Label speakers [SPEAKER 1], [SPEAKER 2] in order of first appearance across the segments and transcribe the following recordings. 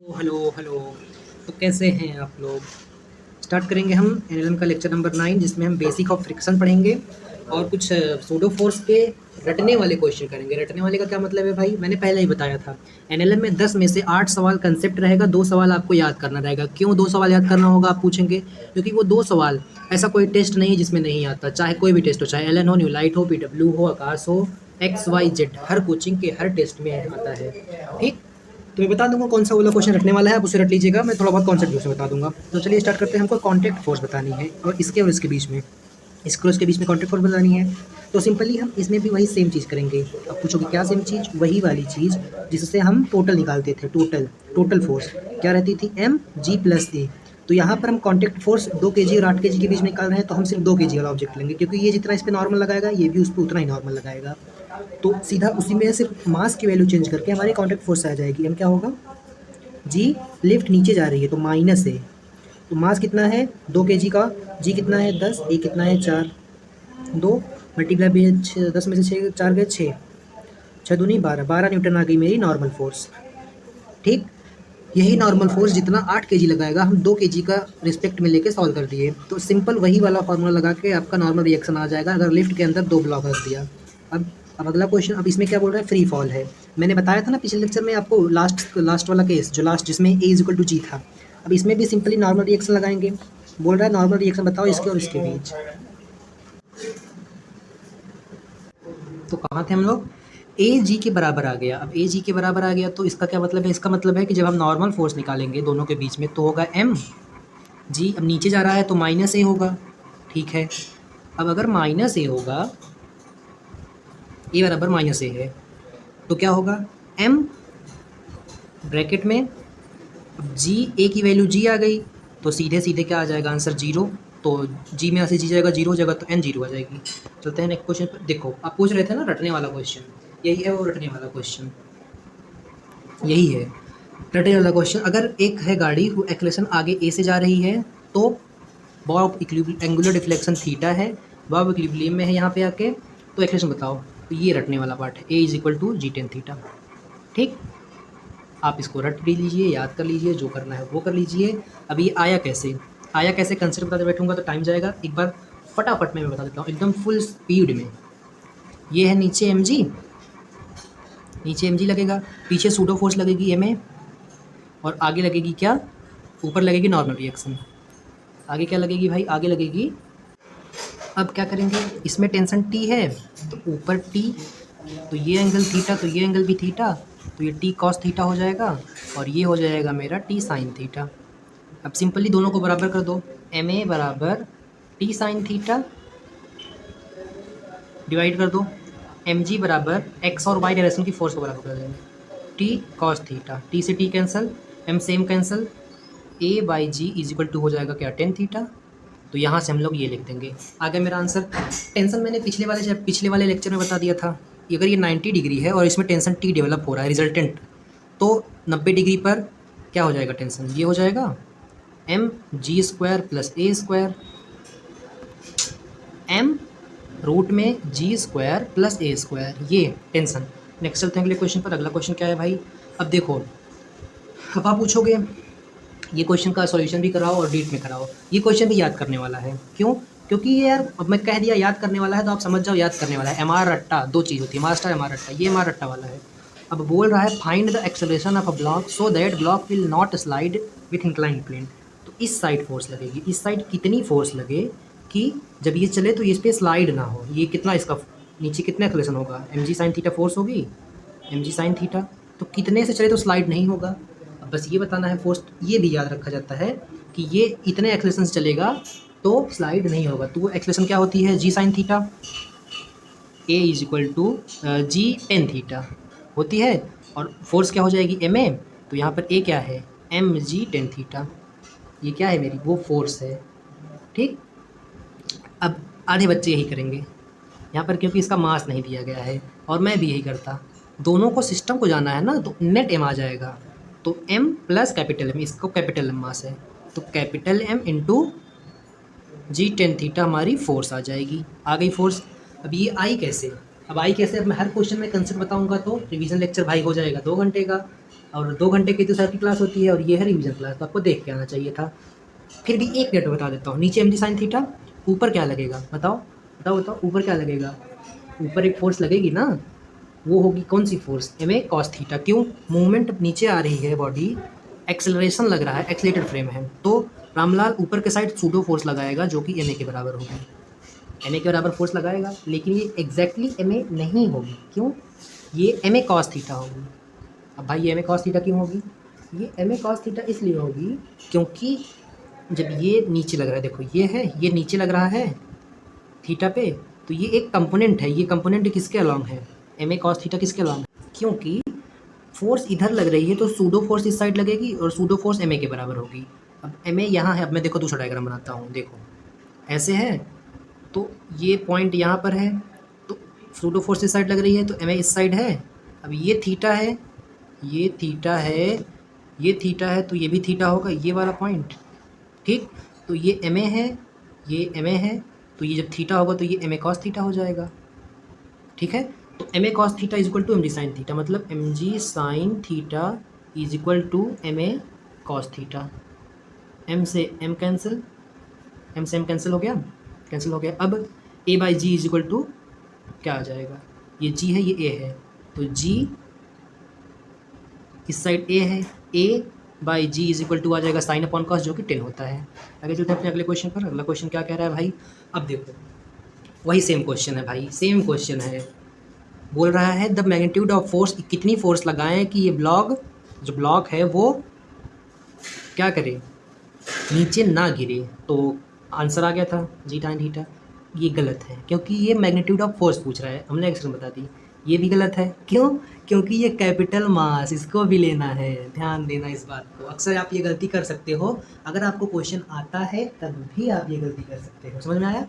[SPEAKER 1] Hello hello. तो कैसे हैं आप लोग। स्टार्ट करेंगे हम एनएलएम का लेक्चर नंबर 9 जिसमें हम बेसिक ऑफ फ्रिक्शन पढ़ेंगे और कुछ सूडो फोर्स के रटने वाले क्वेश्चन करेंगे। रटने वाले का क्या मतलब है भाई, मैंने पहले ही बताया था। एनएलएम में 10 में से 8 सवाल कंसेप्ट रहेगा, 2 सवाल आपको याद करना रहेगा। क्यों 2 सवाल याद करना होगा आप पूछेंगे, क्योंकि वो 2 सवाल ऐसा कोई टेस्ट नहीं है जिसमें नहीं आता। चाहे कोई भी टेस्ट हो, चाहे एलएन हो, न्यूलाइट हो, पीडब्ल्यू हो, आकाश हो, एक्स वाई जेड, हर कोचिंग के हर टेस्ट में आता है। ठीक, तो मैं बता दूंगा कौन सा वाला क्वेश्चन रटने वाला है, आप उसे रट लीजिएगा। मैं थोड़ा बहुत कॉन्सेप्ट भी उसे बता दूंगा। तो चलिए स्टार्ट करते हैं। हमको कॉन्टैक्ट फोर्स बतानी है और इसके बीच में, इसके और इसके बीच में कॉन्टैक्ट फोर्स बतानी है। तो सिंपली हम इसमें भी वही सेम चीज़ करेंगे। अब पूछोगे क्या सेम चीज़, वही वाली चीज़ जिससे हम टोटल निकालते थे। टोटल टोटल फोर्स क्या रहती थी, एम जी प्लस ए। तो यहाँ पर हम कॉन्टैक्ट फोर्स 2 kg और 8 kg के बीच में निकाल रहे हैं, तो हम सिर्फ 2 kg वाला ऑब्जेक्ट लेंगे, क्योंकि ये जितना इस पर नॉर्मल लगाएगा ये भी उस पर उतना ही नॉर्मल लगाएगा। तो सीधा उसी में सिर्फ मास की वैल्यू चेंज करके हमारी कॉन्टैक्ट फोर्स आ जाएगी। एम क्या होगा, जी लिफ्ट नीचे जा रही है तो माइनस है, तो मास कितना है 2 kg का, जी कितना है 10, ए कितना है 4, 2 मल्टीप्लाई भी 10 में से 6 4 गए 6, 6 दूनी 12, 12 न्यूटन आ गई मेरी नॉर्मल फोर्स। ठीक, यही नॉर्मल फोर्स जितना 8 kg लगाएगा हम 2 kg का रिस्पेक्ट में लेके सॉल्व कर दिए। तो सिंपल वही वाला फार्मूला लगा के आपका नॉर्मल रिएक्शन आ जाएगा अगर लिफ्ट के अंदर 2 ब्लॉक रख दिया। अब अगला क्वेश्चन, अब इसमें क्या बोल रहा है, फ्री फॉल है। मैंने बताया था ना पिछले लेक्चर में आपको, लास्ट वाला केस जो लास्ट जिसमें ए इज इक्वल टू जी था। अब इसमें भी सिंपली नॉर्मल रिएक्शन लगाएंगे। बोल रहा है नॉर्मल रिएक्शन बताओ इसके और इसके बीच। तो कहाँ थे हम लोग, ए जी के बराबर आ गया। अब ए जी के बराबर आ गया तो इसका क्या मतलब है, इसका मतलब है कि जब हम नॉर्मल फोर्स निकालेंगे दोनों के बीच में तो होगा एम जी। अब नीचे जा रहा है तो माइनस ए होगा। ठीक है, अब अगर माइनस ए होगा, ए बराबर माइनस ए है, तो क्या होगा, एम ब्रैकेट में, अब जी, ए की वैल्यू जी आ गई तो सीधे सीधे क्या आ जाएगा आंसर, जीरो। तो जी में यहाँ से जी जाएगा, जीरो हो जाएगा तो एन जीरो आ जाएगी। चलते हैं नेक्स्ट क्वेश्चन पर। देखो आप पूछ रहे थे ना रटने वाला क्वेश्चन, यही है वो रटने वाला क्वेश्चन, यही है रटने वाला क्वेश्चन। अगर एक है गाड़ी, वो एक्सेलरेशन आगे ए से जा रही है, तो Bob of angular deflection theta है, बॉब ऑफ इक्विलिब्रियम में है यहाँ पे आके, तो एक्सेलरेशन बताओ। तो ये रटने वाला पार्ट है, a is equal to g tan theta. ठीक, आप इसको रट भी लीजिए, याद कर लीजिए, जो करना है वो कर लीजिए। अब ये आया कैसे, आया कैसे कंसेप्ट बताते बैठूंगा तो टाइम जाएगा। एक बार फटाफट में मैं बता देता हूँ एकदम फुल स्पीड में। ये है नीचे एम जी, नीचे एम जी लगेगा, पीछे सूडो फोर्स लगेगी एम ए, और आगे लगेगी क्या, ऊपर लगेगी नॉर्मल रिएक्शन। आगे क्या लगेगी भाई, आगे लगेगी, अब क्या करेंगे, इसमें टेंशन टी है तो ऊपर टी, तो ये एंगल थीटा तो ये एंगल भी थीटा, तो ये टी कॉस थीटा हो जाएगा और ये हो जाएगा मेरा टी साइन थीटा। अब सिंपली दोनों को बराबर कर दो, एम ए बराबर टी साइन थीटा, डिवाइड कर दो, एम जी बराबर एक्स और वाई डायरेक्शन की फोर्स को बराबर कर देंगे, टी कॉस थीटा, टी से t cancel, m same cancel, a by g is equal to हो जाएगा क्या, टेन थीटा। तो यहाँ से हम लोग ये लिख देंगे, आ गया मेरा आंसर। टेंशन मैंने पिछले वाले लेक्चर में बता दिया था, अगर ये 90 डिग्री है और इसमें टेंशन टी डेवलप हो रहा है रिजल्टेंट, तो 90 डिग्री पर क्या हो जाएगा टेंशन, ये हो जाएगा एम जी स्क्वायर प्लस ए स्क्वायर, एम रूट में जी स्क्वायर प्लस ए स्क्वायर, ये टेंशन। नेक्स्ट चलते हैं अगले क्वेश्चन पर। अगला क्वेश्चन क्या है भाई, अब देखो, अब आप पूछोगे ये क्वेश्चन का सॉल्यूशन भी कराओ और डीट में कराओ, ये क्वेश्चन भी याद करने वाला है। क्यों, क्योंकि ये यार अब मैं कह दिया याद करने वाला है तो आप समझ जाओ याद करने वाला है। एम आर रट्टा, दो चीज़ होती है, मास्टर एम आर रट्टा, ये एम आर रट्टा वाला है। अब बोल रहा है find the acceleration of a block so that block will not slide with inclined plane. तो इस साइड फोर्स लगेगी, इस साइड कितनी फोर्स लगे कि जब ये चले तो इस पर स्लाइड ना हो। ये कितना, इसका नीचे कितना एक्सेलरेशन होगा, m g sine theta force होगी, एम जी साइन थीटा, तो कितने से चले तो स्लाइड नहीं होगा। अब बस ये बताना है फोर्स, ये भी याद रखा जाता है कि ये इतने एक्सेलरेशन से चलेगा तो स्लाइड नहीं होगा। तो वो एक्सेलरेशन क्या होती है, g sine theta, a is equal to g tan theta होती है, और फोर्स क्या हो जाएगी एम ए, तो यहाँ पर ए क्या है, एम जी टेन थीटा, ये क्या है मेरी वो फोर्स है। ठीक, अब आधे बच्चे यही करेंगे यहाँ पर, क्योंकि इसका मास नहीं दिया गया है और मैं भी यही करता। दोनों को सिस्टम को जाना है ना, तो नेट एम आ जाएगा, तो m प्लस कैपिटल एम, इसको कैपिटल एम मास है, तो कैपिटल एम इंटू जी टेन थीटा हमारी फोर्स आ जाएगी। आ गई फोर्स। अब ये आई कैसे, अब आई कैसे, अब मैं हर क्वेश्चन में कंसेप्ट बताऊंगा तो रिवीजन लेक्चर भाई हो जाएगा 2 घंटे का। और 2 घंटे की तो सर की क्लास होती है और ये है रिवीजन क्लास, तो आपको देख के आना चाहिए था। फिर भी एक मिनट बता देता हूँ, नीचे mg sin थीटा, ऊपर क्या लगेगा बताओ बताओ बताओ, ऊपर क्या लगेगा? ऊपर एक फोर्स लगेगी ना, वो होगी कौन सी force? M a cos theta. क्यों? मूवमेंट नीचे आ रही है बॉडी, एक्सेलरेशन लग रहा है, एक्सेलेटेड फ्रेम है, तो रामलाल ऊपर के साइड सूडो फोर्स लगाएगा जो कि एम ए के बराबर होगी। एम ए के बराबर फोर्स लगाएगा, लेकिन ये एग्जैक्टली एम ए नहीं होगी। क्यों? ये एम ए कॉस थीटा होगी। अब भाई ये एम ए कॉस थीटा क्यों होगी? ये एम ए कॉस थीटा इसलिए होगी क्योंकि जब ये नीचे लग रहा है, देखो ये है, ये नीचे लग रहा है थीटा पे, तो ये एक कंपोनेंट है, ये कंपोनेंट किसके अलॉन्ग है? एम ए कॉस थीटा किसके अलॉन्ग है? क्योंकि फोर्स इधर लग रही है तो सूडो फोर्स इस साइड लगेगी और सूडो फोर्स एम ए के बराबर होगी। अब एम ए यहाँ है, अब मैं देखो दूसरा डायग्राम बनाता हूँ, देखो ऐसे है, तो ये पॉइंट यहाँ पर है, तो सूडो फोर्स इस साइड लग रही है तो एम ए इस साइड है। अब ये थीटा है, ये थीटा है, ये थीटा है, तो ये भी थीटा होगा, ये वाला पॉइंट, ठीक। तो ये एम ए है, ये एम ए है, तो ये जब थीटा होगा तो ये एम ए कॉस थीटा हो जाएगा, ठीक है। तो m a cos theta is equal to m g sine theta, मतलब m g sine theta is equal to m a cos theta. M से एम कैंसिल, एम से एम कैंसिल हो गया, कैंसिल हो गया। अब a by g is equal to क्या आ जाएगा? ये जी है, ये ए है, तो जी इस साइड ए है, a by g is equal to आ जाएगा साइन अपॉन कॉस जो कि 10 होता है। आगे चलते हैं अपने अगले क्वेश्चन पर। अगला क्वेश्चन क्या कह रहा है भाई? अब देखो वही सेम क्वेश्चन है भाई, सेम क्वेश्चन है। बोल रहा है द मैग्नीट्यूड ऑफ फोर्स, कितनी फोर्स लगाएं कि ये ब्लॉक, जो ब्लॉक है वो क्या करे, नीचे ना गिरे। तो आंसर आ गया था जी tan थीटा। ये गलत है क्योंकि ये मैग्नीट्यूड ऑफ फोर्स पूछ रहा है, हमने एक्सप्रेशन बता दी। ये भी गलत है, क्यों? क्योंकि ये कैपिटल मास, इसको भी लेना है, ध्यान देना इस बात को। अक्सर आप ये गलती कर सकते हो, अगर आपको क्वेश्चन आता है तब भी आप ये गलती कर सकते हो। समझ में आया?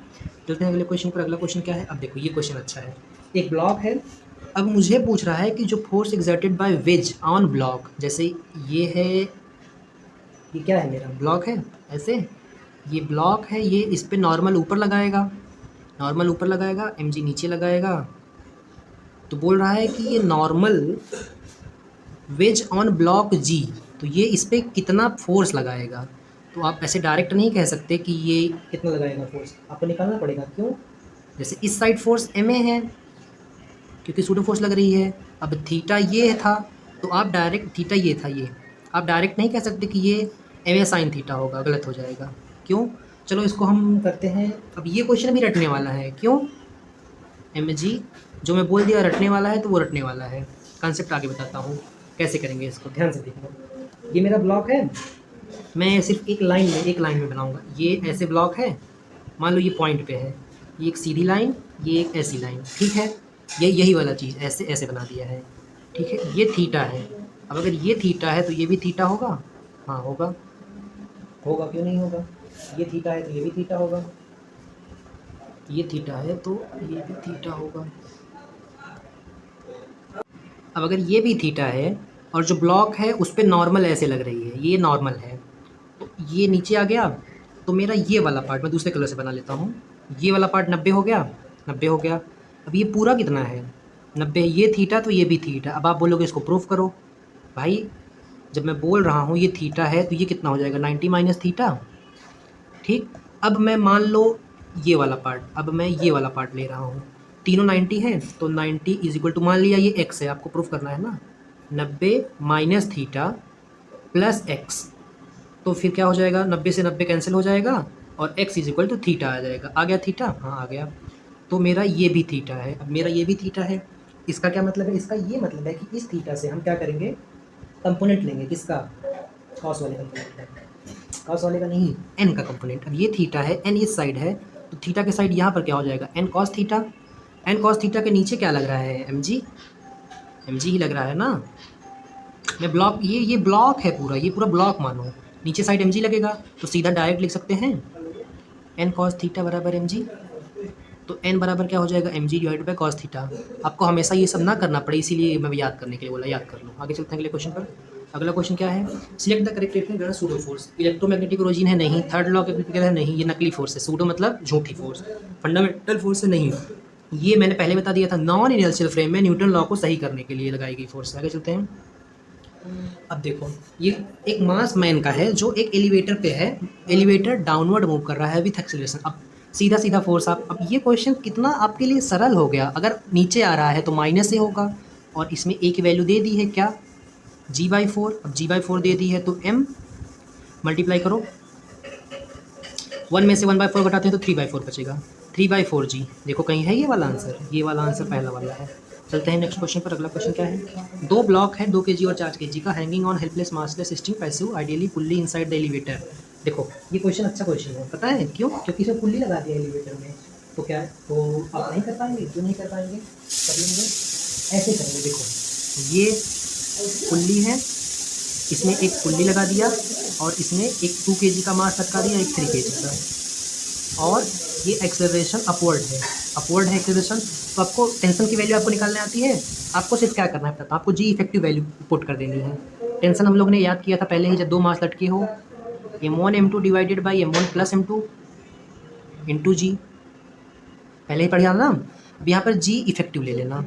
[SPEAKER 1] चलते हैं अगले क्वेश्चन पर। अगला क्वेश्चन क्या है? अब देखो ये क्वेश्चन अच्छा है। एक ब्लॉक है, अब मुझे पूछ रहा है कि जो force exerted by wedge on block, जैसे ये है, ये क्या है, मेरा ब्लॉक है ऐसे, ये ब्लॉक है, ये इस पे नॉर्मल ऊपर लगाएगा, नॉर्मल ऊपर लगाएगा, एम जी नीचे लगाएगा। तो बोल रहा है कि ये नॉर्मल वेज ऑन ब्लॉक जी, तो ये इस पर कितना फोर्स लगाएगा। तो आप ऐसे डायरेक्ट नहीं कह सकते कि ये कितना लगाएगा फोर्स, आपको निकालना पड़ेगा। क्यों? जैसे इस साइड फोर्स एम ए है क्योंकि सूडो फोर्स लग रही है। अब थीटा ये था, तो आप डायरेक्ट, थीटा ये था, ये आप डायरेक्ट नहीं कह सकते कि ये एम ए साइन थीटा होगा, गलत हो जाएगा। क्यों? चलो इसको हम करते हैं। अब ये क्वेश्चन भी रटने वाला है, क्यों? एम जी जो मैं बोल दिया रटने वाला है तो वो रटने वाला है। कॉन्सेप्ट आगे बताता हूँ कैसे करेंगे इसको, ध्यान से देखो। ये मेरा ब्लॉक है, मैं सिर्फ एक लाइन में बनाऊँगा। ये ऐसे ब्लॉक है, मान लो ये पॉइंट पे है, ये एक सीधी लाइन, ये एक ऐसी लाइन, ठीक है। यही वाला चीज़ ऐसे ऐसे बना दिया है, ठीक है। ये थीटा है, अब अगर ये थीटा है तो ये भी थीटा होगा, हाँ होगा, होगा, क्यों नहीं होगा। ये थीटा है तो ये भी थीटा होगा, ये थीटा है तो ये भी थीटा होगा। अब अगर ये भी थीटा है और जो ब्लॉक है उस पर नॉर्मल ऐसे लग रही है, ये नॉर्मल है, तो ये नीचे आ गया, तो मेरा ये वाला पार्ट मैं दूसरे कलर से बना लेता हूँ। ये वाला पार्ट 90 हो गया, 90 हो गया। अब ये पूरा कितना है? 90। ये थीटा तो ये भी थीटा। अब आप बोलोगे इसको प्रूफ करो। भाई जब मैं बोल रहा हूँ ये थीटा है तो ये कितना हो जाएगा? 90 माइनस थीटा, ठीक। अब मैं मान लो ये वाला पार्ट, अब मैं ये वाला पार्ट ले रहा हूँ, तीनों 90 है तो 90 इज इक्वल टू, मान लिया ये x है, आपको प्रूफ करना है ना, 90 माइनस थीटा प्लस x, तो फिर क्या हो जाएगा? 90 से 90 कैंसिल हो जाएगा और x is equal to theta आ जाएगा। आ गया थीटा? हाँ आ गया। तो मेरा ये भी थीटा है, अब मेरा ये भी थीटा है। इसका क्या मतलब है? इसका ये मतलब है कि इस थीटा से हम क्या करेंगे? कंपोनेंट लेंगे, किसका? कॉस वाले कंपोनेंट का, कॉस वाले का नहीं, एन का कंपोनेंट। अब ये थीटा है, एन इस साइड है, तो थीटा के साइड यहाँ पर क्या हो जाएगा? N cos theta. N cos theta के नीचे क्या लग रहा है? एम जी, एम जी ही लग रहा है ना। मैं ब्लॉक, ये ब्लॉक है पूरा, ये पूरा ब्लॉक मानो, नीचे साइड एम जी लगेगा, तो सीधा डायरेक्ट लिख सकते हैं एन कॉस थीटा बराबर एम जी। तो एन बराबर क्या हो जाएगा? M g divide by cos theta. आपको हमेशा ये सब ना करना पड़े, इसीलिए मैं याद करने के लिए बोला, याद कर लो। आगे चलते हैं अगले क्वेश्चन पर। अगला क्वेश्चन क्या है? Select the correct statement pseudo force. Electromagnetic origin है नहीं, थर्ड लॉ के एप्लीकेबल है नहीं, ये नकली फोर्स है। सूडो मतलब झूठी फोर्स, फंडामेंटल फोर्स है नहीं। ये मैंने पहले बता दिया था, नॉन इनर्शियल फ्रेम में न्यूटन लॉ को सही करने के लिए लगाई गई फोर्स। आगे चलते हैं। अब देखो, ये एक मास मैन का है जो एक एलिवेटर पे है, एलिवेटर डाउनवर्ड मूव कर रहा है विथ एक्सेलरेशन। अब सीधा सीधा फोर्स आप, अब ये क्वेश्चन कितना आपके लिए सरल हो गया। अगर नीचे आ रहा है तो माइनस ए होगा, और इसमें ए की वैल्यू दे दी है क्या, g/4। अब g/4 दे दी है तो m मल्टीप्लाई करो, 1 में से 1/4 घटाते हैं तो 3/4 बचेगा, 3/4g। देखो कहीं है ये वाला आंसर, ये वाला आंसर पहला वाला है। चलते हैं नेक्स्ट क्वेश्चन पर। अगला क्वेश्चन क्या है, दो ब्लॉक है 2 kg और 4 kg का, hanging on helpless massless sting passive ideally pulley inside the elevator. देखो ये क्वेश्चन अच्छा क्वेश्चन है, पता है क्यों? क्योंकि इसमें पुल्ली लगा दिया एलिवेटर में। तो क्या है, तो आप नहीं कर पाएंगे, क्यों नहीं कर पाएंगे, कर लेंगे, ऐसे करेंगे। देखो ये पुल्ली है, इसमें एक पुल्ली लगा दिया, और इसमें एक 2 kg का मास लटका दिया, एक 3 kg का, और ये एक्सेलरेशन अपवर्ड है, अपवर्ड है एक्सेलरेशन। तो आपको टेंशन की वैल्यू आपको निकालने आती है, आपको सिर्फ क्या करना है पता, आपको जी इफेक्टिव वैल्यू पुट कर देनी है। टेंशन हम लोग ने याद किया था पहले ही, जब दो मास लटके हो, m1 m2 divided by m1 plus m2 into g, पहले ही पढ़ा ना। अब यहाँ पर जी इफेक्टिव ले लेना,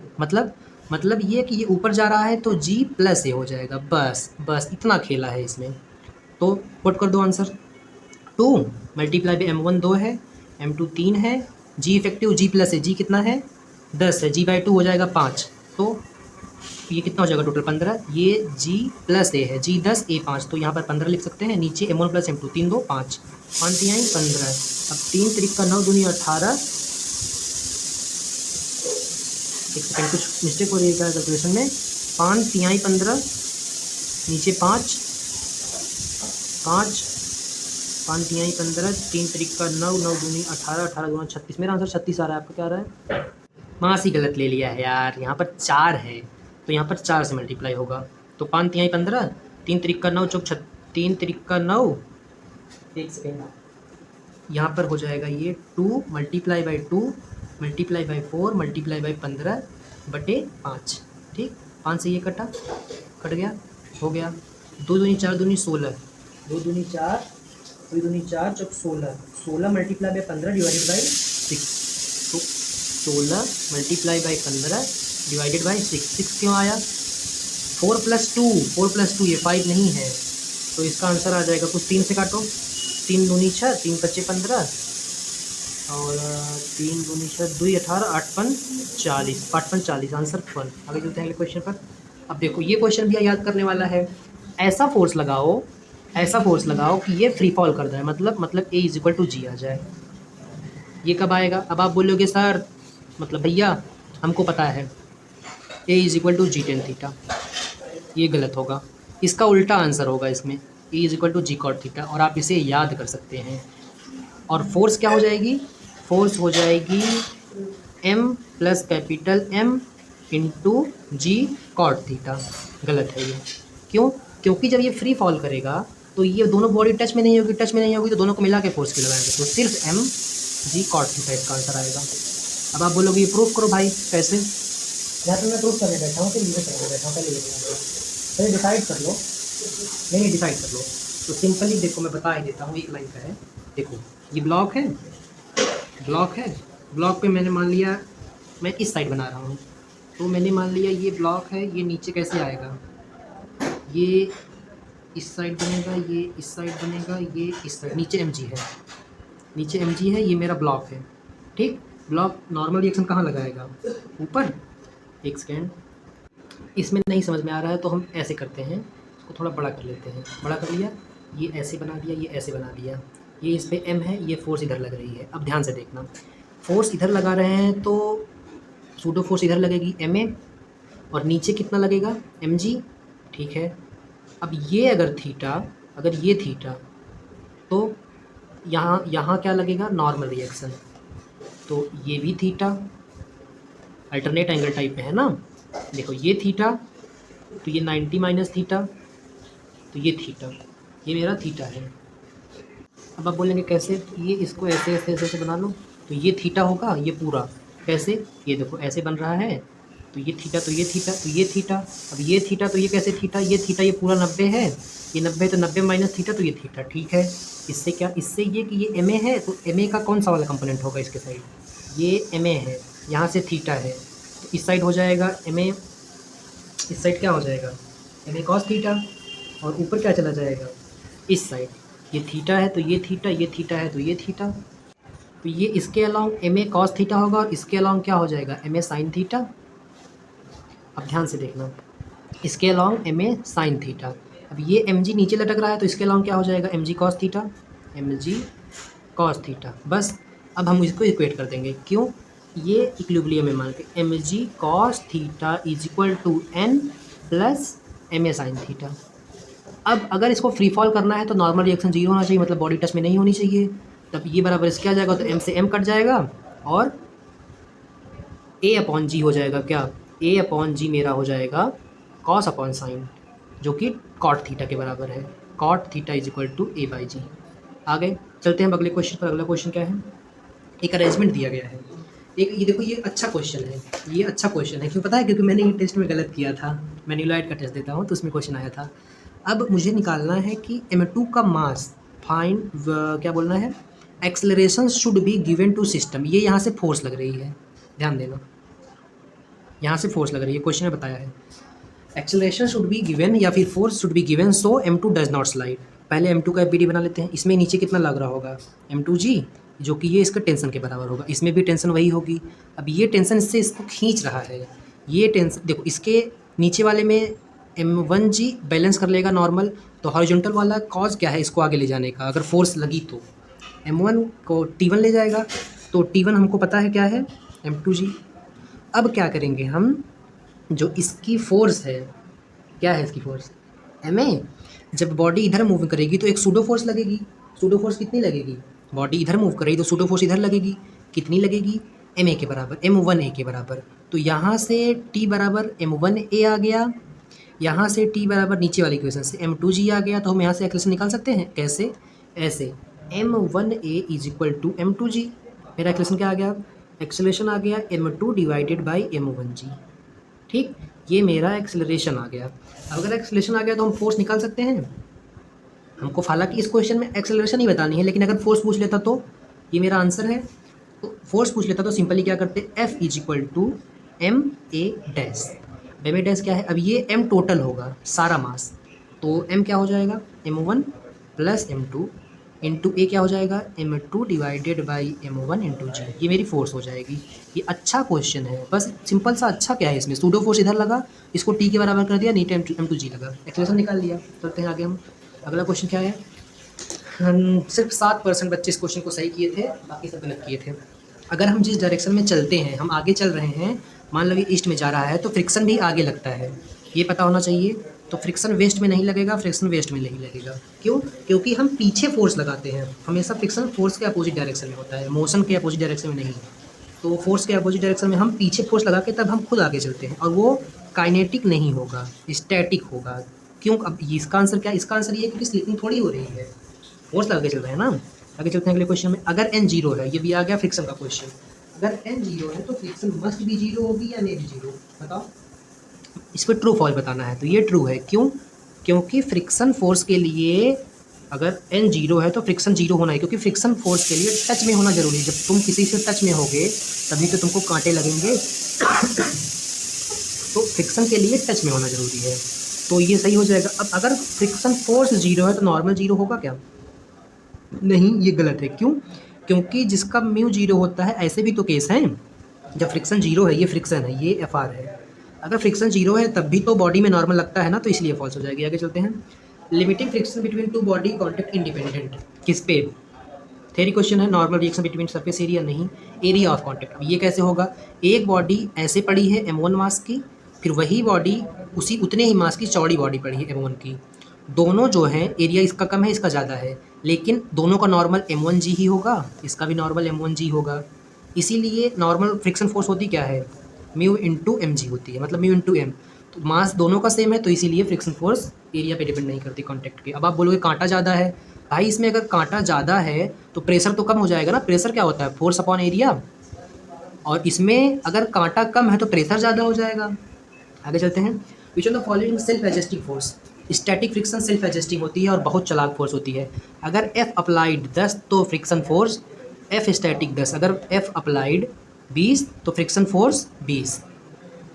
[SPEAKER 1] मतलब ये कि ये ऊपर जा रहा है तो जी प्लस ए हो जाएगा, बस इतना खेला है इसमें। तो पुट कर दो आंसर, 2 मल्टीप्लाई बाई m1 2 है, m2 3 है, जी इफेक्टिव जी प्लस है, जी कितना है 10 है, g/2 हो जाएगा 5। तो ये कितना हो जाएगा टोटल 15, ये g प्लस ए है, g 10 ए 5, तो यहाँ पर 15 लिख सकते हैं। नीचे m1 प्लस m2, 3 2 5, 5 3 15। अब 3 3 का 9 दूनी 18, एक सेकेंड कुछ मिस्टेक हो रही है क्या कैलकुलेशन में, 5 3 15, नीचे 5 5 5 3 15, 3 3 का 9 9 दूनी 18, 18 दूना 36, मेरा आंसर 36 आ रहा है। आपका क्या आ रहा है, मास ही गलत ले लिया है यार, यहाँ पर 4 है तो यहाँ पर 4 से मल्टीप्लाई होगा। तो 5 3 15, 3 3 का 9 चौक 3 3 का 9, एक सेकेंड, यहाँ पर हो जाएगा ये 2 multiply by 2 multiply by 4 multiply by 15/5। ठीक, 5 से ये कट गया, हो गया 2 दूनी 4 दूनी 16, 2 दूनी 4 2 दूनी 4 चौक 16, 16 मल्टीप्लाई बाई 15 डिवाइडेड बाई 6। तो 16 मल्टीप्लाई बाई 15 डिवाइडेड बाई 6 क्यों आया, 4 + 2 ये 5 नहीं है, तो इसका आंसर आ जाएगा कुछ 3 से काटो, 3 दूनी 6, 3 × 5 15, और 3 दूनी 6 2 18, 8 5 40, 8 5 40, आंसर 1। आगे चलते हैं अगले क्वेश्चन पर। अब देखो ये क्वेश्चन भी याद करने वाला है। ऐसा फोर्स लगाओ कि ये फ्री फॉल कर जाए, मतलब A = G आ जाए। ये कब आएगा, अब आप बोलोगे सर मतलब भैया हमको पता है A = G tan थीटा, ये गलत होगा, इसका उल्टा आंसर होगा इसमें, A = G cot थीटा, और आप इसे याद कर सकते हैं। और फोर्स क्या हो जाएगी, फोर्स हो जाएगी M + capital M into G cot theta. गलत है ये, क्यों, क्योंकि जब ये फ्री फॉल करेगा तो ये दोनों बॉडी टच में नहीं होगी तो दोनों को मिला के फोर्स क्यों लगाएंगे, तो सिर्फ M G cot थीटा इसका आंसर आएगा। अब आप बोलोगे ये प्रूफ करो भाई कैसे, या तो मैं प्रूफ करने बैठा हूँ, फिर करने बैठा हूँ, पहले डिसाइड कर लो, नहीं डिसाइड कर लो। तो सिंपली देखो मैं बता ही देता हूँ, एक लाइन का है। देखो ये ब्लॉक है, ब्लॉक पे मैंने मान लिया, मैं इस साइड बना रहा हूँ, तो मैंने मान लिया ये ब्लॉक है, ये नीचे कैसे आएगा, ये इस साइड बनेगा, ये इस साइड बनेगा, ये इस साइड, नीचे mg है, ये मेरा ब्लॉक है। ठीक, ब्लॉक नॉर्मल रिएक्शन कहाँ लगाएगा, ऊपर। एक सेकेंड, इसमें नहीं समझ में आ रहा है तो हम ऐसे करते हैं, इसको थोड़ा बड़ा कर लेते हैं, बड़ा कर लिया, ये ऐसे बना दिया, ये ऐसे बना दिया, ये इस पर M है, ये फोर्स इधर लग रही है। अब ध्यान से देखना, फोर्स इधर लगा रहे हैं तो सूडो फोर्स इधर लगेगी MA, और नीचे कितना लगेगा mg। ठीक है, अब ये अगर ये थीटा, तो यहाँ क्या लगेगा, नॉर्मल रिएक्शन, तो ये भी थीटा, अल्टरनेट एंगल टाइप में है ना। देखो ये थीटा, तो ये 90 माइनस थीटा, तो ये थीटा, ये मेरा थीटा है। अब आप बोलेंगे कैसे, ये इसको ऐसे बना लो, तो ये थीटा होगा, ये पूरा कैसे, ये देखो ऐसे बन रहा है, तो ये थीटा, तो ये थीटा, तो ये थीटा, अब ये थीटा, तो ये कैसे थीटा, ये थीटा, ये पूरा 90 है, ये 90 तो 90 माइनस थीटा, तो ये थीटा। ठीक है, इससे क्या, इससे ये कि ये MA है, तो MA का कौन सा वाला कंपोनेंट होगा इसके साइड, ये MA है, यहाँ से थीटा है, तो इस साइड हो जाएगा MA, इस साइड क्या हो जाएगा एम ए कॉस थीटा, और ऊपर क्या चला जाएगा इस साइड, ये थीटा है तो ये थीटा, ये थीटा है तो ये थीटा, तो ये इसके along m a cos theta होगा और इसके अलॉन्ग क्या हो जाएगा एम ए साइन थीटा। अब ध्यान से देखना, इसके along m a sine theta. अब ये एम जी नीचे लटक रहा है तो इसके अलॉन्ग क्या हो जाएगा m g cos theta, m g cos theta. बस अब हम इसको इक्वेट कर देंगे, क्यों, ये इक्विलिब्रियम में मान के m g cos theta is equal to N plus m a sine theta. अब अगर इसको फ्री फॉल करना है तो नॉर्मल रिएक्शन जीरो होना चाहिए, मतलब बॉडी टच में नहीं होनी चाहिए। तब ये बराबर इसके आ जाएगा तो एम से एम कट जाएगा और ए अपॉन जी हो जाएगा, क्या, ए अपॉन जी मेरा हो जाएगा कॉस अपॉन साइन, जो कि कॉट थीटा के बराबर है। Cot theta is equal to a by g. आगे चलते हैं अगले क्वेश्चन पर। अगला क्वेश्चन क्या है, एक अरेंजमेंट दिया गया है। एक ये देखो, ये अच्छा क्वेश्चन है, ये अच्छा क्वेश्चन है, क्यों पता है, क्योंकि मैंने ये टेस्ट में गलत किया था। मैं न्यूलाइट का टेस्ट देता हूँ तो उसमें क्वेश्चन आया था। अब मुझे निकालना है कि m2 का मास फाइंड, क्या बोलना है, acceleration should be given to system. ये यहाँ से फोर्स लग रही है, ध्यान देना, यहाँ से फोर्स लग रही है, क्वेश्चन में बताया है एक्सेलरेशन शुड बी गिवन या फिर force should be given so m2 does not slide. पहले m2 का एफबीडी बना लेते हैं। इसमें नीचे कितना लग रहा होगा m2g, जो कि ये इसका टेंशन के बराबर होगा, इसमें भी टेंशन वही होगी। अब ये टेंशन इससे इसको खींच रहा है, ये टेंशन देखो, इसके नीचे वाले में m1g बैलेंस कर लेगा नॉर्मल, तो हॉरिजॉन्टल वाला कॉज क्या है इसको आगे ले जाने का, अगर फोर्स लगी तो m1 को t1 ले जाएगा, तो t1 हमको पता है क्या है m2g। अब क्या करेंगे हम, जो इसकी फोर्स है, क्या है इसकी फोर्स एम ए, जब बॉडी इधर मूव करेगी तो एक सूडो फोर्स लगेगी। सूडो फोर्स कितनी लगेगी, बॉडी इधर मूव करेगी तो सूडो फोर्स इधर लगेगी, कितनी लगेगी एम ए के बराबर, m1 ए के बराबर। तो यहाँ से t बराबर m1 ए आ गया, यहाँ से t बराबर नीचे वाली इक्वेशन से m2g आ गया, तो हम यहाँ से एक्सेलरेशन निकाल सकते हैं, कैसे, ऐसे m1 A is equal to m2g। मेरा एक्सेलरेशन क्या आ गया, एक्सेलरेशन आ गया m2 डिवाइडेड बाई m1g। ठीक, ये मेरा एक्सेलरेशन आ गया। अब अगर एक्सेलरेशन आ गया तो हम फोर्स निकाल सकते हैं। हमको हालांकि इस क्वेश्चन में एक्सेलरेशन ही बतानी है, लेकिन अगर फोर्स पूछ लेता तो ये मेरा आंसर है। तो फोर्स पूछ लेता तो सिंपली क्या करते, F is equal to m a dash. M a dash क्या है, अब ये m टोटल होगा सारा मास, तो m क्या हो जाएगा m1 प्लस m2 इंटू ए क्या हो जाएगा m2 divided by m1 into जी। ये मेरी फोर्स हो जाएगी। ये अच्छा क्वेश्चन है, बस सिंपल सा। अच्छा क्या है इसमें, सूडो फोर्स इधर लगा, इसको t के बराबर कर दिया, नीचे m2 जी लगा, एक्सेलरेशन निकाल लिया। चलते हैं आगे हम। अगला क्वेश्चन क्या है, सिर्फ 7% बच्चे इस क्वेश्चन को सही किए थे, बाकी सब गलत किए थे। अगर हम जिस डायरेक्शन में चलते हैं, हम आगे चल रहे हैं, मान लो ये ईस्ट में जा रहा है, तो फ्रिक्शन भी आगे लगता है, ये पता होना चाहिए। तो फ्रिक्शन वेस्ट में नहीं लगेगा, फ्रिक्शन वेस्ट में नहीं लगेगा, क्यों, क्योंकि हम पीछे फोर्स लगाते हैं। हमेशा फ्रिक्शन फोर्स के अपोजिट डायरेक्शन में होता है, मोशन के अपोजिट डायरेक्शन में नहीं। तो फोर्स के अपोजिट डायरेक्शन में हम पीछे फोर्स लगा के तब हम खुद आगे चलते हैं, और वो काइनेटिक नहीं होगा, स्टैटिक होगा। क्यों, अब इसका आंसर क्या है, इसका आंसर ये है क्योंकि स्लिपिंग थोड़ी हो रही है, फोर्स लगा के चल रहे हैं ना। आगे चलते हैं अगले क्वेश्चन में। अगर n जीरो है, ये भी आ गया फ्रिक्शन का क्वेश्चन, अगर n जीरो है तो फ्रिक्शन मस्ट भी जीरो होगी या नहीं भी जीरो, बताओ। इस पर ट्रू फॉल्स बताना है, तो ये ट्रू है, क्यों, क्योंकि फ्रिक्शन फोर्स के लिए अगर n जीरो है तो फ्रिक्शन जीरो होना है, क्योंकि फ्रिक्शन फोर्स के लिए टच में होना जरूरी है। जब तुम किसी से टच में होगे तभी तो तुमको कांटे लगेंगे तो फ्रिक्शन के लिए टच में होना जरूरी है, तो ये सही हो जाएगा। अब अगर फ्रिक्शन फोर्स जीरो है तो नॉर्मल जीरो होगा क्या, नहीं, ये गलत है। क्यों, क्योंकि जिसका म्यू जीरो होता है, ऐसे भी तो केस हैं जब फ्रिक्शन जीरो है, ये फ्रिक्शन है, ये एफ आर है। अगर फ्रिक्शन जीरो है तब भी तो बॉडी में नॉर्मल लगता है ना, तो इसलिए फॉल्स हो जाएगी। आगे चलते हैं। Limiting friction between two body contact independent, किस पे, थ्योरी क्वेश्चन है। Normal reaction between surface area, नहीं, एरिया ऑफ कॉन्टैक्ट। अब ये कैसे होगा, एक बॉडी ऐसे पड़ी है m1 मास की, फिर वही बॉडी उसी उतने ही मास की चौड़ी बॉडी पड़ी है m1 की, दोनों जो हैं एरिया इसका कम है इसका ज़्यादा है, लेकिन दोनों का नॉर्मल m1g ही होगा, इसका भी नॉर्मल m1g होगा। इसीलिए नॉर्मल फ्रिक्शन फोर्स होती क्या है, म्यू इंटू एम जी होती है, मतलब म्यू इंटू एम। तो मास दोनों का सेम है, तो इसीलिए फ्रिक्शन फोर्स एरिया पे डिपेंड नहीं करती कॉन्टैक्ट के। अब आप बोलोगे कांटा ज़्यादा है, भाई इसमें अगर कांटा ज़्यादा है तो प्रेशर तो कम हो जाएगा ना। प्रेशर क्या होता है, फोर्स अपॉन एरिया, और इसमें अगर कांटा कम है तो प्रेशर ज़्यादा हो जाएगा। आगे चलते हैं। Which of the following self adjusting force, static friction self adjusting होती है और बहुत चालाक फोर्स होती है। अगर F अप्लाइड 10 तो फ्रिक्शन फोर्स F स्टैटिक 10, अगर F अप्लाइड 20 तो फ्रिक्शन फोर्स 20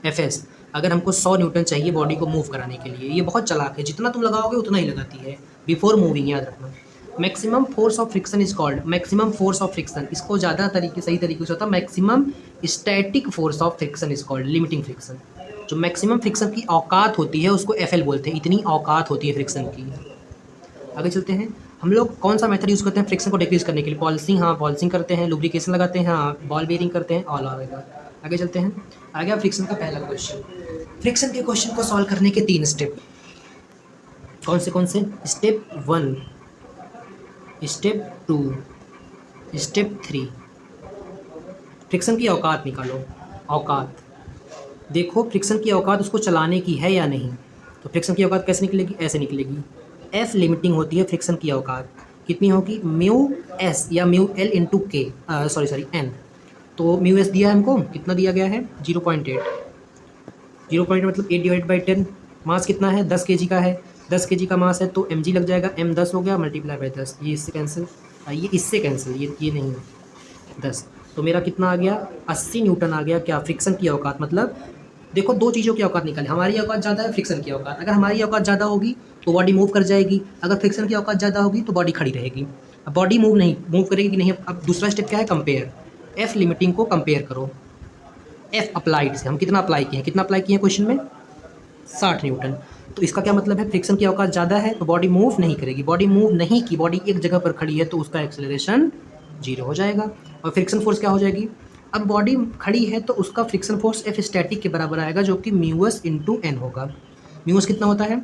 [SPEAKER 1] Fs। अगर हमको 100 न्यूटन चाहिए बॉडी को मूव कराने के लिए, ये बहुत चालाक है, जितना तुम लगाओगे उतना ही लगाती है बिफोर मूविंग, याद रखना। Maximum force of friction is called, maximum force of friction, इसको ज़्यादा सही तरीके से होता है maximum static force of friction is called limiting friction. जो मैक्सिमम फ्रिक्शन की औकात होती है उसको एफ बोलते हैं, इतनी औकात होती है फ्रिक्शन की। आगे चलते हैं, हम लोग कौन सा मेथड यूज़ करते हैं फ्रिक्शन को डिक्रीज करने के लिए? पॉलिशिंग, हाँ पॉलिशिंग करते हैं, लुब्रिकेशन लगाते हैं, हाँ बॉल बेयरिंग करते हैं, ऑल आएगा। आगे चलते हैं, आ गया फ्रिक्शन का पहला क्वेश्चन। फ्रिक्शन के क्वेश्चन को सॉल्व करने के 3 स्टेप, कौन से? Step 1, step 2, step 3। फ्रिक्शन की औकात निकालो, औकात देखो फ्रिक्शन की औकात उसको चलाने की है या नहीं। तो फ्रिक्शन की औकात कैसे निकलेगी? ऐसे निकलेगी, एफ लिमिटिंग होती है फ्रिक्शन की औकात, कितनी होगी? म्यू एस या म्यू एल इंटू के, सॉरी एन। तो म्यू एस दिया है हमको, कितना दिया गया है? 0.8, 0.8 मतलब 8 डिवाइड बाई 10। मास कितना है? 10 kg का है, 10 kg का मास है तो mg लग जाएगा, m 10 हो गया मल्टीप्लाई बाई 10, ये इससे कैंसिल, ये इससे कैंसिल, ये नहीं है 10। तो मेरा कितना आ गया? 80 न्यूटन आ गया। क्या? फ्रिक्शन की औकात। मतलब देखो दो चीज़ों की औकात निकाले, हमारी औकात ज़्यादा है, फ्रिक्शन की औकात। अगर हमारी औकात ज़्यादा होगी तो बॉडी मूव कर जाएगी, अगर फ्रिक्शन की औकात ज़्यादा होगी तो बॉडी खड़ी रहेगी। अब बॉडी मूव करेगी कि नहीं? अब दूसरा स्टेप क्या है? कंपेयर। एफ लिमिटिंग को कंपेयर करो एफ अप्लाइड से। हम कितना अप्लाई किए हैं? कितना अप्लाई किए हैं क्वेश्चन में? 60 न्यूटन। तो इसका क्या मतलब है? फ्रिक्शन की औकात ज़्यादा है तो बॉडी मूव नहीं करेगी, बॉडी मूव नहीं की, बॉडी एक जगह पर खड़ी है तो उसका एक्सेलरेशन 0 हो जाएगा। और फ्रिक्शन फोर्स क्या हो जाएगी? अब बॉडी खड़ी है तो उसका फ्रिक्शन फोर्स एफ स्टैटिक के बराबर आएगा, जो कि म्यूएस इंटू एन होगा। म्यूएस कितना होता है?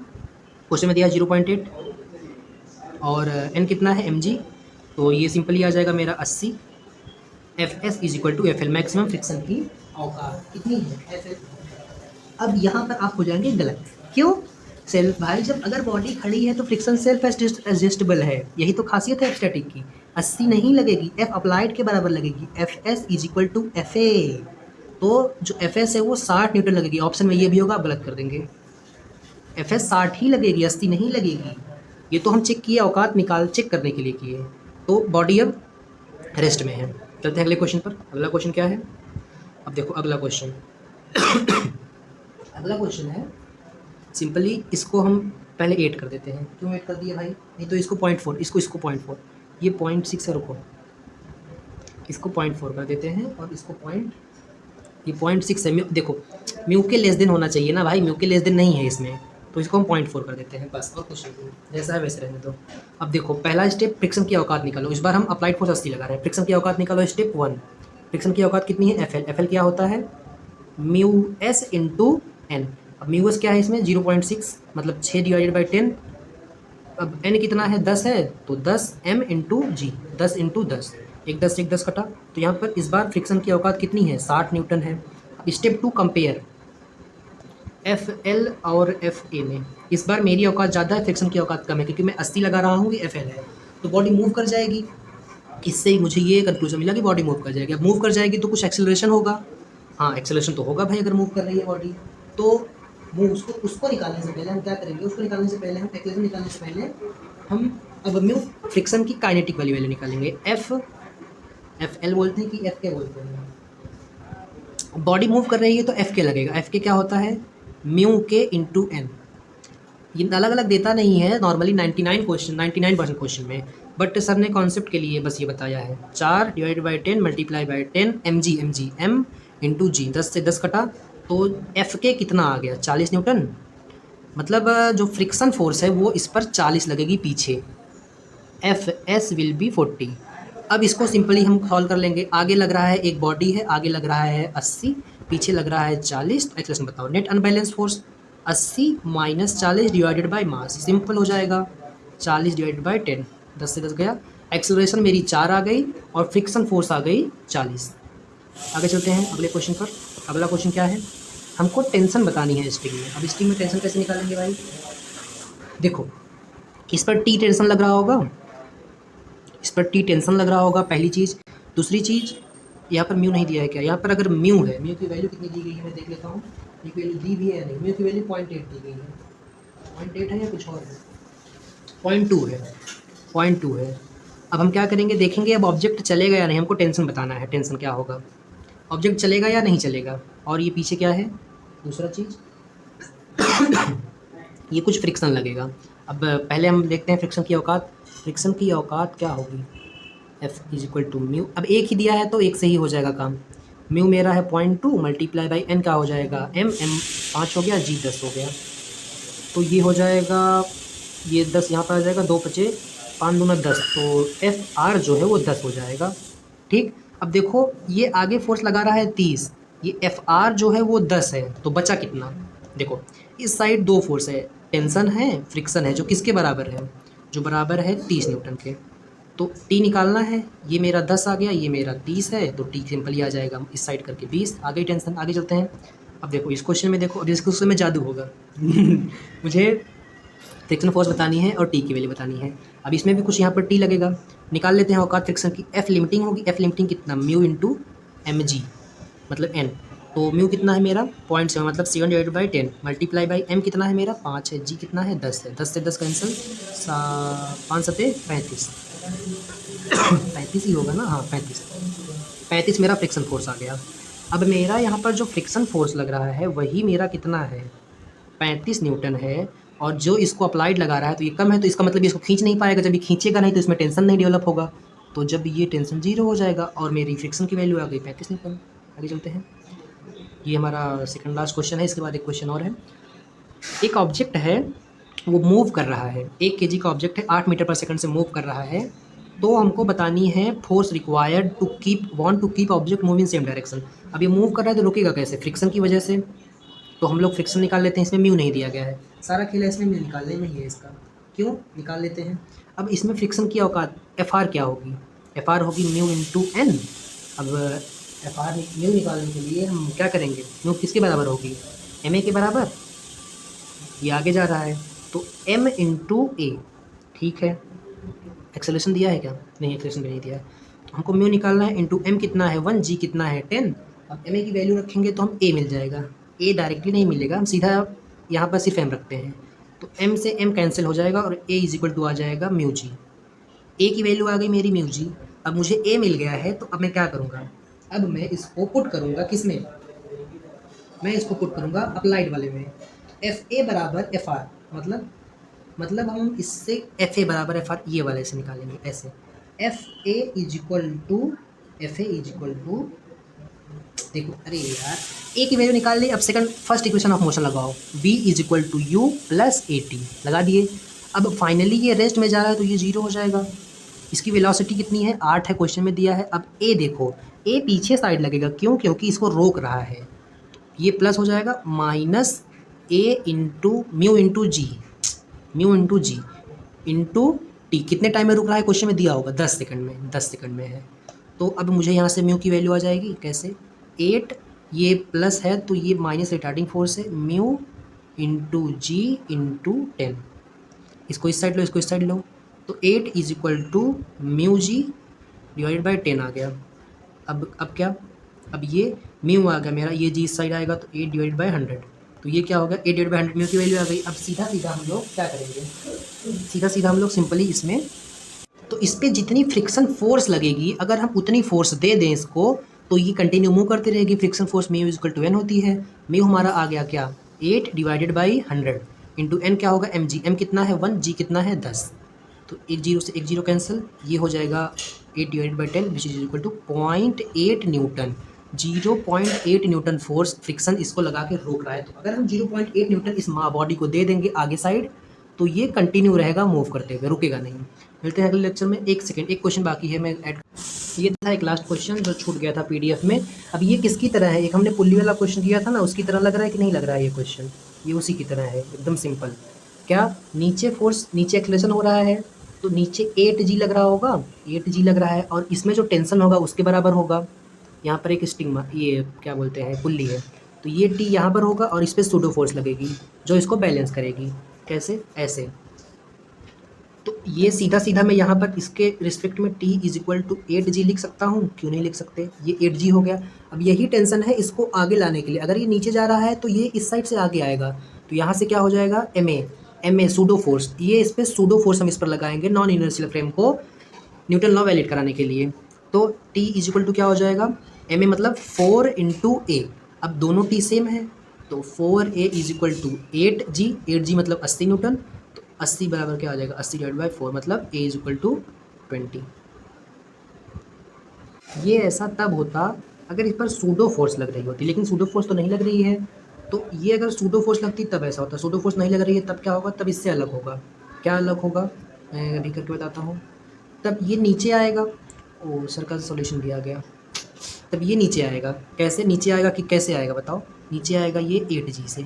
[SPEAKER 1] क्वेश्चन में दिया 0.8 और एन कितना है? mg। तो ये सिंपली आ जाएगा मेरा 80। F s is equal to f l, maximum friction की औकात कितनी है? F l. अब यहाँ पर आप हो जाएंगे गलत, क्यों? सेल्फ भाई, जब अगर बॉडी खड़ी है तो फ्रिक्शन सेल्फ एडजस्टेबल है, यही तो खासियत है स्टैटिक की। 80 नहीं लगेगी, एफ अप्लाइड के बराबर लगेगी, f s is equal to f a. तो जो एफ एस है वो 60 न्यूटन लगेगी। ऑप्शन में ये भी होगा, आप गलत कर देंगे। एफ एस 60 ही लगेगी, 80 नहीं लगेगी। ये तो हम चेक किए, औकात चेक करने के लिए किए। तो बॉडी अब रेस्ट में है। चलते हैं अगले क्वेश्चन पर। अगला क्वेश्चन क्या है? अब देखो अगला क्वेश्चन अगला क्वेश्चन है सिंपली, इसको हम पहले 8 कर देते हैं। क्यों 8 कर दिए भाई? नहीं तो इसको 0.4, इसको 0.4, ये 0.6 है, रुको इसको 0.4 कर देते हैं और इसको ये 0.6 है। देखो म्यू के लेस देन होना चाहिए ना भाई, म्यू के लेस देन नहीं है इसमें, तो इसको हम 0.4 कर देते हैं बस, और कुछ नहीं, जैसा है वैसे रहने दो। अब देखो पहला स्टेप, फ्रिक्शन की औकात निकालो। इस बार हम अप्लाइड फोर्स 80 लगा रहे हैं। फ्रिक्शन की औकात निकालो, स्टेप 1। फ्रिक्शन की औकात कितनी है? F L. एफ एल क्या होता है? Mu s into N. अब म्यू एस क्या है इसमें? 0.6 मतलब 6 डिवाइडेड बाई 10। अब एन कितना है? 10 है, तो 10 एम इंटू जी, 10 इंटू 10, एक 10 से एक 10 कटा। तो यहाँ पर इस बार फ्रिक्शन की औकात कितनी है? 60 न्यूटन है। स्टेप 2 कंपेयर एफ एल और एफ ए में। इस बार मेरी औकात ज़्यादा है, फ्रिक्शन की औकात कम है, क्योंकि मैं 80 लगा रहा हूँ, ये एफ एल है, तो बॉडी मूव कर जाएगी। इससे ही मुझे ये कंक्लूजन मिला कि बॉडी मूव कर जाएगी। अब मूव कर जाएगी तो कुछ एक्सेलरेशन होगा, हाँ एक्सेलरेशन तो होगा भाई, अगर मूव कर रही है बॉडी। तो मूव उसको निकालने से पहले हम क्या करेंगे? उसको निकालने से पहले हम एक्सेलरेशन निकालने से पहले हम अब म्यू फ्रिक्शन की काइनेटिक वाली वैल्यू निकालेंगे। एफ एल बोलते हैं कि एफ के बोलते हैं? बॉडी मूव कर रही है तो एफ के लगेगा। एफ के क्या होता है? म्यू के इंटू एन। ये अलग अलग देता नहीं है नॉर्मली 99% क्वेश्चन में, बट सर ने कॉन्सेप्ट के लिए बस ये बताया है। 4 divide by 10 multiply by 10 m into g, 10 से 10 कटा, तो एफ के कितना आ गया? 40 न्यूटन। मतलब जो फ्रिक्शन फोर्स है वो इस पर 40 लगेगी पीछे, एफ एस विल बी 40। अब इसको सिंपली हम सॉल्व कर लेंगे। आगे लग रहा है एक बॉडी है, आगे लग रहा है 80, पीछे लग रहा है 40। तो एक्सप्रेशन बताओ, net unbalance force 80 minus 40 divided by mass, simple हो जाएगा 40 डिवाइडेड बाई 10, 10 से 10 गया। एक्सेलरेशन मेरी 4 आ गई और फ्रिक्शन फोर्स आ गई 40। आगे चलते हैं अगले क्वेश्चन पर। अगला क्वेश्चन क्या है? हमको टेंशन बतानी है स्ट्रिंग में। अब स्ट्रिंग में टेंशन कैसे निकालेंगे भाई? देखो इस पर टी टेंशन लग रहा होगा, इस पर टी टेंशन लग रहा होगा, पहली चीज़। दूसरी चीज़, यहाँ पर म्यू नहीं दिया है क्या? यहाँ पर अगर म्यू है, म्यू की वैल्यू कितनी दी गई है मैं देख लेता हूँ, म्यू की वैल्यू दी भी है या नहीं? म्यू की वैल्यू 0.8 दी गई है, 0.8 है या कुछ और है? 0.2 है, 0.2 है। अब हम क्या करेंगे, देखेंगे अब ऑब्जेक्ट चलेगा या नहीं, हमको टेंशन बताना है, टेंशन क्या होगा, ऑब्जेक्ट चलेगा या नहीं चलेगा। और ये पीछे क्या है? दूसरा चीज़ ये कुछ फ्रिक्शन लगेगा। अब पहले हम देखते हैं फ्रिक्शन की औकात। फ्रिक्शन की औकात क्या होगी, F is equal to mu. अब एक ही दिया है तो एक से ही हो जाएगा काम। म्यू मेरा है 0.2 मल्टीप्लाई बाई एन क्या हो जाएगा, एम 5 हो गया, जी 10 हो गया। तो ये हो जाएगा, ये 10 यहाँ पर आ जाएगा, 2 बचे, 5 दूना 10, तो एफ आर जो है वो 10 हो जाएगा। ठीक, अब देखो ये आगे फोर्स लगा रहा है 30, ये एफ आर जो है वो 10 है, तो बचा कितना, देखो इस साइड 2 फोर्स है, टेंशन है, फ्रिक्शन है, जो किसके बराबर है, जो बराबर है 30 न्यूटन के। तो टी निकालना है, ये मेरा 10 आ गया, ये मेरा 30 है, तो टी सिंपल ही आ जाएगा, इस साइड करके 20 आ गई टेंशन। आगे चलते हैं। अब देखो इस क्वेश्चन में, देखो अब इस क्वेश्चन में जादू होगा मुझे फ्रिक्शन फोर्स बतानी है और टी की वैल्यू बतानी है। अब इसमें भी कुछ यहाँ पर टी लगेगा, निकाल लेते हैं औकात फ्रिक्शन की। एफ लिमिटिंग होगी, एफ लिमिटिंग कितना, म्यू इंटू एम जी मतलब एन। तो म्यू कितना है मेरा 0.7 मतलब 7 divide by 10 multiply by m कितना है मेरा 5 है, जी कितना है 10 है, 10 से 10 कैंसिल, 5 सते 35 35 ही होगा ना, हाँ 35 मेरा फ्रिक्शन फोर्स आ गया। अब मेरा यहाँ पर जो फ्रिक्शन फोर्स लग रहा है वही मेरा कितना है 35 न्यूटन है, और जो इसको अप्लाइड लगा रहा है तो ये कम है, तो इसका मतलब ये इसको खींच नहीं पाएगा, जब ये खींचेगा नहीं तो इसमें टेंशन नहीं डेवलप होगा, तो जब ये टेंशन 0 हो जाएगा और मेरी फ्रिक्शन की वैल्यू आ गई 35 न्यूटन। आगे चलते हैं, ये हमारा सेकंड लास्ट क्वेश्चन है, इसके बाद एक क्वेश्चन और है। एक ऑब्जेक्ट है वो मूव कर रहा है, 1 kg का ऑब्जेक्ट है, 8 मीटर पर सेकंड से मूव कर रहा है, तो हमको बतानी है force required to keep object move in same direction. अब ये मूव कर रहा है तो रुकेगा कैसे, फ्रिक्शन की वजह से, तो हम लोग फ्रिक्शन निकाल लेते हैं। इसमें म्यू नहीं दिया गया है, सारा खेल है इसमें म्यू निकालने में ही है इसका, क्यों निकाल लेते हैं। अब इसमें फ्रिक्शन की औकात एफ आर क्या होगी, एफ आर होगी म्यू इंटू एन। अब एफ आर म्यू निकालने के लिए हम क्या करेंगे, म्यू किसके बराबर होगी, एम ए के बराबर, ये आगे जा रहा है तो एम इंटू ए। ठीक है, एक्सेलेरेशन दिया है क्या, नहीं एक्सेलेरेशन भी नहीं दिया है, तो हमको म्यू निकालना है, इंटू एम कितना है 1, जी कितना है 10। अब एम ए की वैल्यू रखेंगे तो हम ए मिल जाएगा, ए डायरेक्टली नहीं मिलेगा, हम सीधा यहाँ पर सिर्फ एम रखते हैं, तो एम से एम कैंसिल हो जाएगा और ए इज इक्वल टू आ जाएगा म्यू जी। ए की वैल्यू आ गई मेरी म्यू जी। अब मुझे ए मिल गया है तो अब मैं क्या करूँगा, अब मैं इसको पुट करूँगा किस में, मैं इसको पुट करूँगा अप्लाइड वाले में। एफ ए बराबर एफ आर, मतलब हम इससे एफ ए बराबर एफ आर ये वाले से निकालेंगे ऐसे, f a is equal to देखो, अरे यार ए की वैल्यू निकाल ली। अब second first equation of motion लगाओ, v is equal to u plus a t लगा दिए। अब फाइनली ये रेस्ट में जा रहा है तो ये 0 हो जाएगा। इसकी वेलोसिटी कितनी है 8 है, क्वेश्चन में दिया है। अब ए देखो, ए पीछे साइड लगेगा, क्यों, क्योंकि इसको रोक रहा है, ये प्लस हो जाएगा माइनस ए इंटू म्यू इंटू जी इंटू टी। कितने टाइम में रुक रहा है क्वेश्चन में दिया होगा 10 सेकंड में, 10 सेकंड में है। तो अब मुझे यहाँ से म्यू की वैल्यू आ जाएगी कैसे, 8, ये प्लस है तो ये माइनस रिटार्डिंग फोर्स है, म्यू इंटू जी इंटू 10। इसको इस साइड लो, इसको इस साइड लो, तो 8 is equal to mu g divided by 10 आ गया। अब क्या, अब ये म्यू आ गया मेरा, ये जी इस साइड आएगा तो 8 डिवाइडेड बाई 100, तो ये क्या होगा 8 डिवाइडेड बाई 100 म्यू की वैल्यू आ गई। अब सीधा सीधा हम लोग क्या करेंगे, सीधा सीधा हम लोग सिंपली इसमें, तो इस पर जितनी फ्रिक्शन फोर्स लगेगी अगर हम उतनी फोर्स दे दें इसको, तो ये कंटिन्यू मूव करती रहेगी। Friction force mu is equal to N होती है। म्यू हमारा आ गया क्या 8 डिवाइडेड बाई 100 इंटू एन क्या होगा एम जी, एम कितना है 1, जी कितना है 10, तो एक जीरो से एक जीरो कैंसिल, ये हो जाएगा 8 divided by 10 which is equal to 0.8 newton. 0.8 newton force friction इसको लगा के रोक रहा है। तो अगर हम 0.8 न्यूटन इस बॉडी को दे देंगे आगे साइड, तो ये कंटिन्यू रहेगा मूव करते हुए, रुकेगा नहीं। मिलते हैं अगले लेक्चर में। एक सेकंड, एक क्वेश्चन बाकी है, मैं ऐड, ये था एक लास्ट क्वेश्चन जो छूट गया था पीडीएफ में। अब ये किसकी तरह है, एक हमने पुल्ली वाला क्वेश्चन किया था ना, उसकी तरह लग रहा है कि नहीं लग रहा है ये क्वेश्चन, ये उसी की तरह है एकदम सिंपल। क्या, नीचे फोर्स, नीचे एक्सेलरेशन हो रहा है तो नीचे 8g लग रहा होगा, 8g लग रहा है, और इसमें जो टेंशन होगा उसके बराबर होगा। यहाँ पर एक स्टिग्मा, ये क्या बोलते हैं पुल्ली है, तो ये टी यहाँ पर होगा और इस पर सूडो फोर्स लगेगी जो इसको बैलेंस करेगी। कैसे, ऐसे। तो ये सीधा सीधा मैं यहाँ पर इसके रिस्पेक्ट में t is equal to 8g लिख सकता हूँ, क्यों नहीं लिख सकते, ये 8g हो गया। अब यही टेंशन है इसको आगे लाने के लिए, अगर ये नीचे जा रहा है तो ये इस साइड से आगे आएगा, तो यहाँ से क्या हो जाएगा एम ए सूडो फोर्स, ये इस पर सूडो फोर्स हम इस पर लगाएंगे नॉन इनर्शियल फ्रेम को न्यूटन लॉ वैलिड कराने के लिए। तो t इज इक्वल टू क्या हो जाएगा, एम ए मतलब 4 इंटू ए। अब दोनों t सेम है तो 4A is equal to 8G, 8G मतलब 80 न्यूटन, तो 80 बराबर क्या आ जाएगा, 80 डिवाइड बाई 4 मतलब A इज इक्वल टू 20। ये ऐसा तब होता अगर इस पर सूडो फोर्स लग रही होती, लेकिन सूडो फोर्स तो नहीं लग रही है, तो ये अगर सूडो फोर्स लगती तब ऐसा होता, सूडो फोर्स नहीं लग रही है तब क्या होगा, तब इससे अलग होगा। क्या अलग होगा, मैं अभी करके बताता हूँ। तब ये नीचे आएगा, ओ सर का सॉल्यूशन भी आ गया। तब ये नीचे आएगा, कैसे नीचे आएगा कि कैसे आएगा बताओ, नीचे आएगा ये 8G से,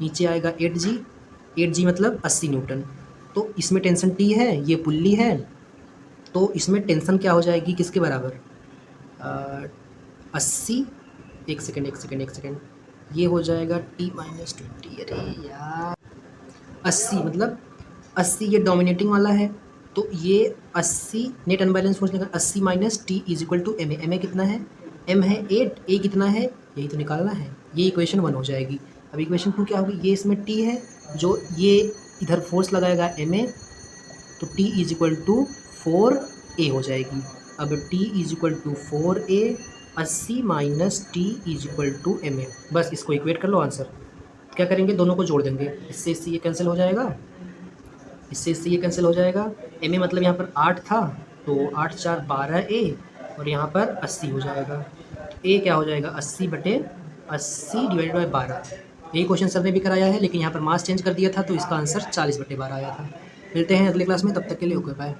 [SPEAKER 1] नीचे आएगा 8G, 8G मतलब 80 न्यूटन, तो इसमें टेंशन T है, ये पुल्ली है, तो इसमें टेंशन क्या हो जाएगी किसके बराबर, 80, एक सेकेंड, ये हो जाएगा T-20। अरे यार 80 मतलब 80 ये डोमिनेटिंग वाला है, तो ये 80 नेट अनबैलेंस फोर्स निकाल, 80 minus t is equal to m a, m a कितना है, एम है 8, ए कितना है, यही तो निकालना है, ये इक्वेशन 1 हो जाएगी। अब इक्वेशन 2 क्या होगी, ये इसमें टी है, जो ये इधर फोर्स लगाएगा एम ए, तो T is equal to 4A हो जाएगी। अब t is equal to 4A, 80 minus t is equal to m a, बस इसको इक्वेट कर लो आंसर। क्या करेंगे, दोनों को जोड़ देंगे, इससे इससे ये कैंसिल हो जाएगा, इससे इससे ये कैंसिल हो जाएगा, एम ए मतलब यहाँ पर 8 था, तो 8 4 12A, और यहाँ पर 80 हो जाएगा, ए क्या हो जाएगा 80/80 डिवाइडेड बाई 12। यही क्वेश्चन सर ने भी कराया है, लेकिन यहाँ पर मास चेंज कर दिया था, तो इसका आंसर 40/12 आया था। मिलते हैं अगले क्लास में, तब तक के लिए ओके बाय।